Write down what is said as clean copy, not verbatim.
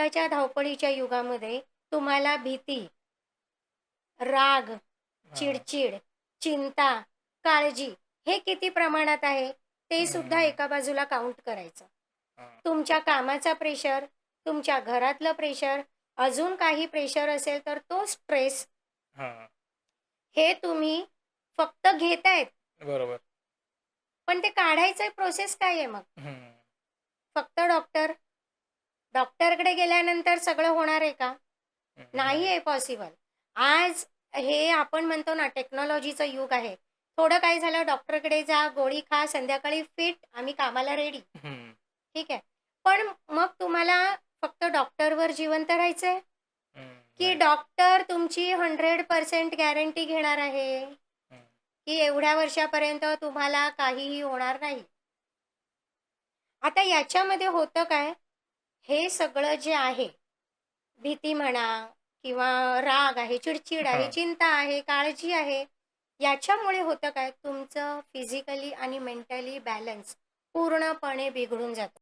आजकालच्या धावपळीच्या युगामध्ये तुम्हाला भीती, राग, हां, चिडचिड, चिंता, काळजी हे किती प्रमाणात आहे, ते सुद्धा हं, एका बाजूला काउंट करायचं. हां, तुमच्या कामाचा प्रेशर, तुमच्या घरातलं प्रेशर, अजून काही प्रेशर असेल तर तो स्ट्रेस हां, हे तुम्ही फक्त घेतायत, बरोबर. पण ते काढायचं प्रोसेस काय आहे मग? हं, फक्त डॉक्टरकडे गेल्यानंतर सगळं होणार आहे का? नाही नाही. आहे पॉसिबल. आज हे आपण म्हणतो ना टेक्नॉलॉजीचं युग आहे. थोडं काय झालं डॉक्टरकडे जा, गोळी खा, संध्याकाळी फिट, आम्ही कामाला रेडी. हं, ठीक आहे. पण मग तुम्हाला फक्त डॉक्टरवर जिवंत राहायचंय? हं, की नाही. डॉक्टर तुमची 100% गॅरंटी घेणार आहे, हं, की एवढ्या वर्षापर्यंत तुम्हाला काहीही होणार नाही? आता याच्यामध्ये होतं काय, हे सगळं जे आहे, भीती म्हणा किंवा राग आहे, चिडचिड आहे, हां, चिंता आहे, काळजी आहे, याच्यामुळे होतं काय, तुमचं फिजिकली आणि मेंटली बॅलन्स पूर्णपणे बिघडून जातं.